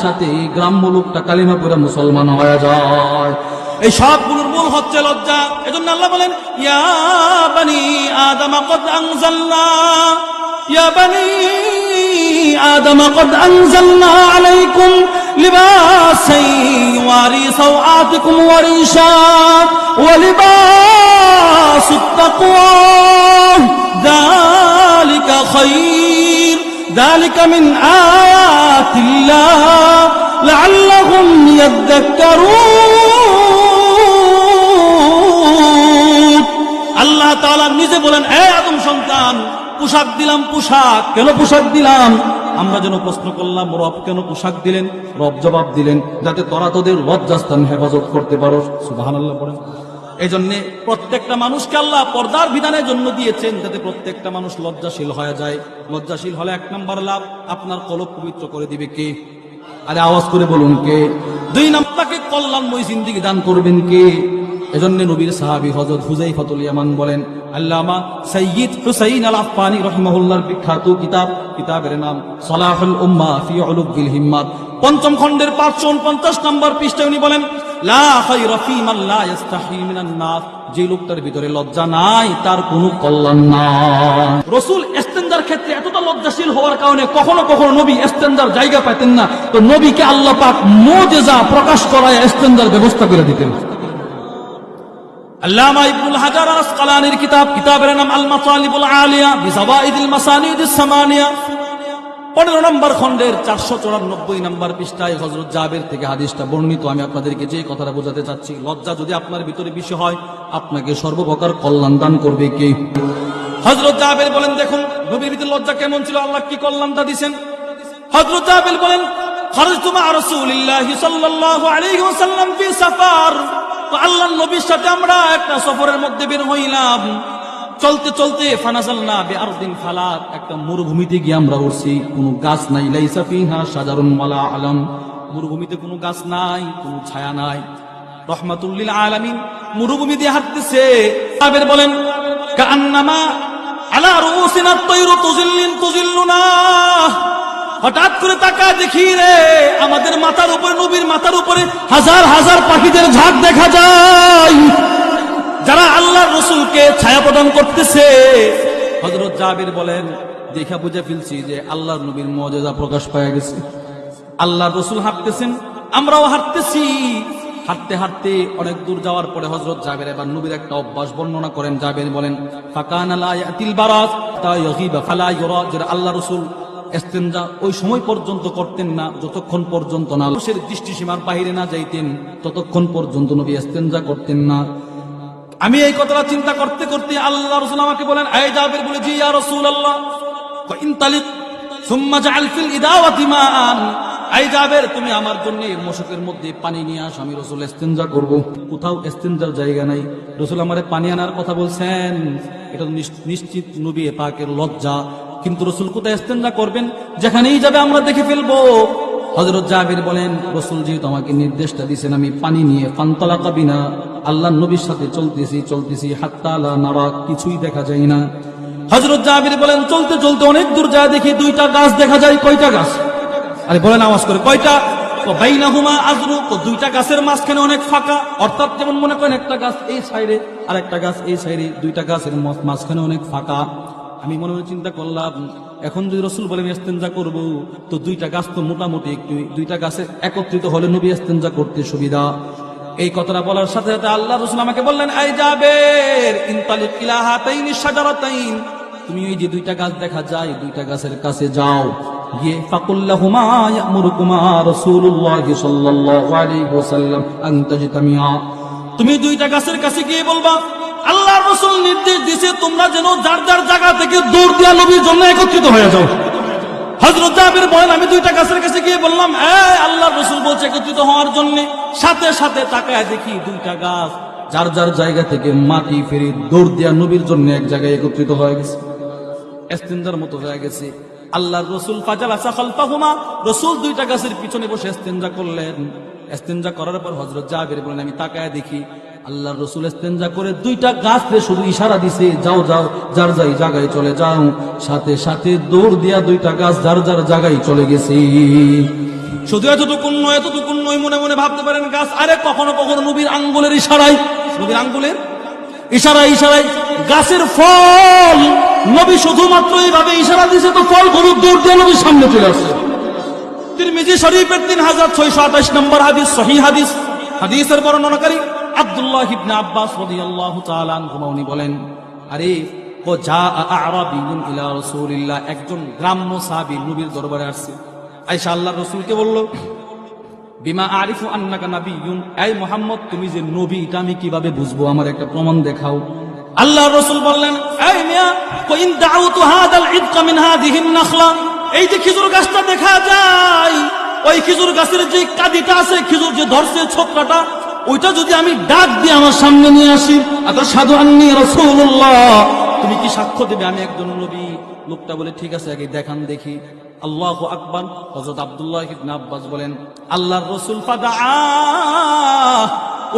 সাথে গ্রাম্য লোকটা কালিমা পড়ে মুসলমান হয়ে যায়। এই সবগুলোর মূল হচ্ছে লজ্জা। এজন্য আল্লাহ বলেন, ইয়া বানি আদম কদ আনজালনা, ইয়া বানি আদম কদ আনজালনা আলাইকুম লিবাসান ইওয়ারি সাওআতিকুম ওয়া রিশা ওয়া লিবাসুত তাকওয়া যালিকা খায়র যালিকা মিন আয়াতিল্লাহ লাআল্লাহুম ইয়াযাক্কারুন। আল্লাহ তাআলা নিজে বলেন, হে আদম সন্তান, পোশাক দিলাম। পোশাক কেন পোশাক দিলাম? আমরা যেন প্রশ্ন করলাম, রব কেন পোশাক দিলেন? রব জবাব দিলেন, যাতে তোরা তোদের লজ্জাস্থান হেফাজত করতে পারো। সুবহানাল্লাহ পড়েন। এই জন্য প্রত্যেকটা মানুষকে আল্লাহ পর্দার বিধানের জন্য দিয়েছেন, যাতে প্রত্যেকটা মানুষ লজ্জাশীল হয়ে যায়। লজ্জাশীল হলে এক নম্বর লাভ, আপনার কলব পবিত্র করে দিবে কে? আরে আওয়াজ করে বলুন কে? দুই নম্বরকে কল্যাণময় জিন্দেগি দান করবেন কে? এজন্য নবীর সাহাবী হযরত হুযায়ফাতুল ইয়ামান বলেন, আল্লামা সাইয়্যিদ হুসাইন আল আফফানি রাহিমাহুল্লাহর বিখ্যাত কিতাবের নাম সালাহুল উম্মাহ ফি উলুবিল হিম্মাত, পঞ্চম খণ্ডের 549 নম্বর পৃষ্ঠায় উনি বলেন, লা খায়রা ফী মান লা ইস্তাহি মিনান নাস, যে লোকটার ভিতরে লজ্জা নাই তার কোনো কল্যাণ নাই। রাসূল ইস্তেনজার ক্ষেত্রে এতটা লজ্জাশীল হওয়ার কারণে কখনো কখনো নবী ইস্তেনজার জায়গা পেতেন না, তো নবীকে আল্লাহ পাক মুজিজা প্রকাশ করায় ইস্তেনজার ব্যবস্থা করে দিতেন। আল্লামা ইবনুল হাজার আল আসকালানির কিতাবের নাম আল মাতালিবুল আলিয়া বিজাওয়াইদিল মাসানিদিস সামানিয়া, 15 নম্বর খণ্ডের 494 নম্বর পৃষ্ঠায় হযরত জাবের থেকে হাদিসটা বর্ণিত। আমি আপনাদেরকে যে কথাটা বোঝাতে চাচ্ছি, লজ্জা যদি আপনার ভিতরে বেশি হয়, আপনাকে সর্বপ্রকার কল্যাণ দান করবে কে? হযরত জাবের বলেন, দেখুন নবীর ভিতরে লজ্জা কেমন ছিল, আল্লাহ কি কল্যাণটা দিবেন। হযরত জাবের বলেন, খারাজতু মা রাসূলিল্লাহি সাল্লাল্লাহু আলাইহি ওয়াসাল্লাম ফি সাফার, তো আল্লাহর নবীর সাথে আমরা একটা সফরের মধ্যে বের হইলাম। চলতে চলতে ফানাজালনা বিআরদিন ফালাত, একটা মরুভূমিতে গিয়ে আমরা উঠছি, কোনো গাছ নাই, লাইসা ফিহা শাজারুন ওয়ালা আলাম, মরুভূমিতে কোনো গাছ নাই, কোনো ছায়া নাই, রাহমাতুল লিল আলামিন। মরুভূমি দিয়ে হাঁটতেছে। সাহাবের বলেন, কাআন্নামা আলা রুউসিনা তায়রু তুজিল্লুনা, হঠাৎ করে তাকায় দেখি রে, আমাদের মাথার উপরে, নবীর মাথার উপরে হাজার হাজার পাখিদের ঝাঁক দেখা যায়, যারা আল্লাহর রাসূলকে ছায়া প্রদান করতেছে। হযরত জাবির বলেন, দেখা বুঝে ফেলছি যে আল্লাহর নবীর মুজিজা প্রকাশ পায় গেছে। আল্লাহর রাসূল হাঁটতেছেন, আমরাও হাঁটতেছি। হাঁটতে হাঁটতে অনেক দূর যাওয়ার পরে হযরত জাবির এবার নবীর একটা অভ্যাস বর্ণনা করেন। জাবির বলেন, ফাকানা লা ইয়াতিল বারাস তা ইয়াগিবা ফালা ইউরা, যে আল্লাহর রাসূল ইস্তেনজা ওই সময় পর্যন্ত করতেন না যতক্ষণ পর্যন্ত না মানুষের দৃষ্টিসীমার বাইরে না যাইতেন, ততক্ষণ পর্যন্ত নবী ইস্তেনজা করতেন না। আমি এই কথাটা চিন্তা করতে করতে আল্লাহ রাসূল আমাকে বলেন, আয় জাবির, বলে জি ইয়া রাসূলুল্লাহ, ইনতালিক সুম্মা জাআল ফিল ইদাওয়াতি মাআন, আয় জাবির, তুমি আমার জন্য মশকের মধ্যে পানি নিয়ে আস, আমি রাসূল ইস্তেনজা করব। কোথাও ইস্তেনজার জায়গা নাই, রাসূল আমারে পানি আনার কথা বলছেন, এটা নিশ্চিত নবী পাকের লজ্জা। কিন্তু রাসূল কোথায় ইস্তেনজা করবেন? যেখানেই যাবে আমরা দেখে ফেলবো। হযরত জাবির বলেন, রাসূল যেহেতু আমাকে নির্দেশটা দিয়েছেন, আমি পানি নিয়ে ফান্তালাকা বিনা, আল্লাহর নবীর সাথে চলতেছি হাত্তা লা নারা, কিছুই দেখা যায় না। হযরত জাবির বলেন, চলতে চলতে অনেক দূর যায়, দেখি দুইটা গাছ দেখা যায়। কয়টা গাছ? আরে বলেন আওয়াজ করে, কয়টা? বাইনাহুমা আযরুক, দুইটা গাছের মাঝখানে অনেক ফাঁকা, অর্থাৎ যেমন মনে করেন একটা গাছ এই সাইডে আর একটা গাছ এই সাইডে, দুইটা গাছের মাঝখানে অনেক ফাঁকা। আমি মনে মনে চিন্তা করলাম, এখন যদি রাসূল বলেন ইস্তেনজা করব, তো দুইটা গাছ তো মোটামুটি একটু, দুইটা গাছে একত্রিত হলে নবী ইস্তেনজা করতে সুবিধা। এই কথাটা বলার সাথে সাথে আল্লাহ রাসূল আমাকে বললেন, আয় জাবির, ইনতালিক ইলা হাতাইনি শাজারাতাইন, তুমি এই যে দুইটা গাছ দেখা যায়, দুইটা গাছের কাছে যাও, গিয়ে ফাকুল্লাহুমা ইয়ামুরুকুমা রাসূলুল্লাহি সাল্লাল্লাহু আলাইহি ওয়াসাল্লাম আন তাজতামিআ, তুমি দুইটা গাছের কাছে গিয়ে বলবা, আল্লাহর রাসূল নির্দেশ দিয়েছে তোমরা যেন যার যার জায়গা থেকে দৌড় দিয়া নবীর জন্য একত্রিত হয়ে যাও। হযরত জাবির বলেন, আমি দুইটা গাছের কাছে গিয়ে বললাম, আল্লাহর রাসূল বলছে একত্রিত হওয়ার জন্য। সাথে সাথে তাকায় দেখি দুইটা গাছ যার যার জায়গা থেকে মাটি ফেরি দৌড় দিয়া নবীর জন্য এক জায়গায় একত্রিত হয়ে গেছে, ইস্তেনজার মতো হয়ে গেছে। আল্লাহর রাসূল ফাজালাসা খালফাহুমা, রাসূল দুইটা গাছের পিছনে বসে ইস্তেনজা করলেন। ইস্তেনজা করার পর হযরত জাবির বলেন, আমি তাকায় দেখি আল্লাহর রাসূল ইস্তেনজা করে দুইটা গাছকে শুধু ইশারা দিছে, যাও যাও, যার যার জায়গায় চলে যাও। সাথে সাথে দৌড় দিয়া দুইটা গাছ যার যার জায়গায় চলে গেছে। শুধু এতটুকুন নয় মনে মনে ভাবতে পারেন গাছ, আরে কখনো কখনো নবীর আঙ্গুলের ইশারায়, নবীর আঙ্গুলের ইশারায় গাছের ফল নবী শুধুমাত্র এইভাবে ইশারা দিয়েছে, তো ফল গরুর দৌড় দিয়ে নবীর সামনে চলে আসছে। তিরমিজি শরীফের 3628 নম্বর হাদিস, সহিহ হাদিস। হাদিসের বর্ণনাকারী আব্দুল্লাহ ইবনে আব্বাস রাদিয়াল্লাহু তাআলা আনহুমা, উনি বলেন, আরে ও জা আরাবিয়ুন ইলা রাসূলিল্লাহ, একজন গ্রাম্য সাহাবী নবীর দরবারে আসছে। আয়েশা আল্লাহর রাসূলকে বলল, বিমা আরিফু আন্নাকা নাবিয়্যুন, এই মুহাম্মদ তুমি যে নবী এটা আমি কিভাবে বুঝবো, আমার একটা প্রমাণ দেখাও। আল্লাহর রাসূল বললেন, এই মিয়া কইন দাউতু হাদাল ইদকা মিন হাদিহিন নাখলা, এই যে খেজুর গাছটা দেখা যায়, ওই খেজুর গাছের যে কাদিটা আছে, খেজুর যে ধরছে ছোকরাটা, ওইটা যদি আমি ডাক দিয়ে আমার সামনে নিয়ে আসি, আতাশহাদু আন্নী রাসূলুল্লাহ, তুমি কি সাক্ষ্য দেবে আমি একজন নবী? লোকটা বলে, ঠিক আছে আগে দেখান দেখি। আল্লাহু আকবার। হযরত আব্দুল্লাহ ইবনে আব্বাস বলেন, আল্লাহর রাসূল ফাদা,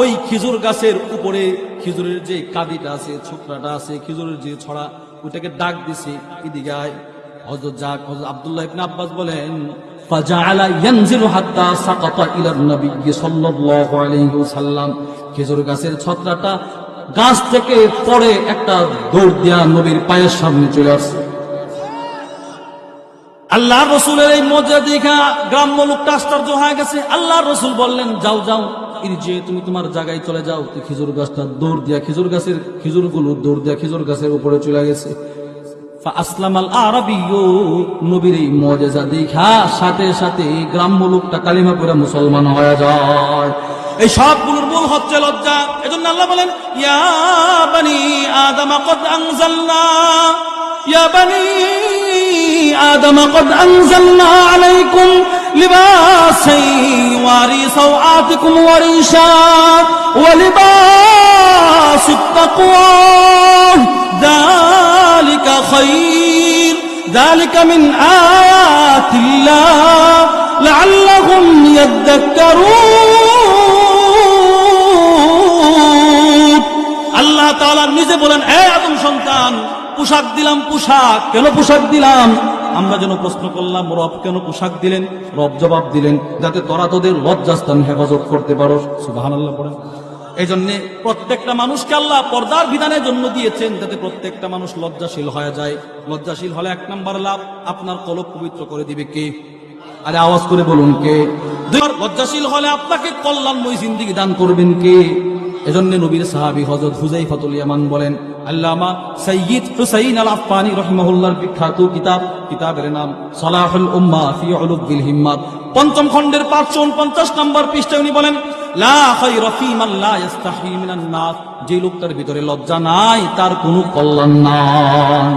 ওই খেজুর গাছের উপরে খেজুরের যে কাদিটা আছে, ছোকরাটা আছে, খেজুরের যে ছড়া, ওইটাকে ডাক দিছে, এদিকে আয়। হযরত আব্দুল্লাহ ইবনে আব্বাস বলেন, ফাজাআলা ইয়ানজিলু হাত্তা সাকাতা ইলা নবী সাল্লাল্লাহু আলাইহি ওয়াসাল্লাম, খেজুর গাছের ছত্রাটা গাছ থেকে পড়ে একটা দৌড় দিয়া নবীর পায়ের সামনে চলে আসছে। আল্লাহর রাসূলের এই মজা দেখা গ্রাম্য লোকটা আশ্চর্য হয়ে গেছে। আল্লাহর রাসূল বললেন, যাও যে তুমি তোমার জায়গায় চলে যাও। তো খেজুর গাছটা দৌড় দিয়া খেজুর গাছের খেজুরগুলো দৌড় দিয়া খেজুর গাছের উপরে চলে গেছে। ফাসলামাল আরাবিয়্যু, নবীর এই মুজিজা দেখা সাথে সাথে গ্রাম্য লোকটা কালিমা পড়ে মুসলমান হয়ে যায়। এই সবগুলোর মূল হচ্ছে লজ্জা। এজন্য আল্লাহ বলেন, ইয়া বানি আদম কদ আনজালনা, ইয়া বানি আদম কদ আনজালনা আলাইকুম লিবাসান ইওয়ারি সাওআতিকুম ওয়া রিশা ওয়া লিবাসুত তাকওয়া যালিকা খায়র যালিকা মিন আয়াতিল্লাহ লাআল্লাহুম ইয়াযাক্কারুন। আল্লাহ তাআলা নিজে বলেন, হে আদম সন্তান, পোশাক দিলাম। পোশাক কেন পোশাক দিলাম? আমরা যেন প্রশ্ন করলাম, রব কেন পোশাক দিলেন? রব জবাব দিলেন, যাতে তোরা তোদের লজ্জাস্থান হেফাজত করতে পারো। সুবহানাল্লাহ পড়েন। এই জন্য প্রত্যেকটা মানুষকে আল্লাহ পর্দার বিধানের জন্য দিয়েছেন, যাতে প্রত্যেকটা মানুষ লজ্জাশীল হয়ে যায়। লজ্জাশীল হলে এক নম্বর লাভ, আপনার কলব পবিত্র করে দিবে কে? আরে আওয়াজ করে বলুন কে? লজ্জাশীল হলে আপনাকে কল্যাণময় জিন্দেগি দান করবেন কে? এজন্য নবীর সাহাবী হযরত হুযায়ফাতুল ইয়ামান বলেন, আল্লামা সাইয়্যিদ হুসাইন আল আফফানি রাহিমাহুল্লাহর বিখ্যাত কিতাবের নাম সালাহুল উম্মাহ ফি উলুবিল হিম্মাত, পঞ্চম খণ্ডের 549 নম্বর পৃষ্ঠায় উনি বলেন, লা খায়রা ফী মান লা ইস্তাহি মিনান নাস, যে লোকটার ভিতরে লজ্জা নাই তার কোনো কল্যাণ নাই।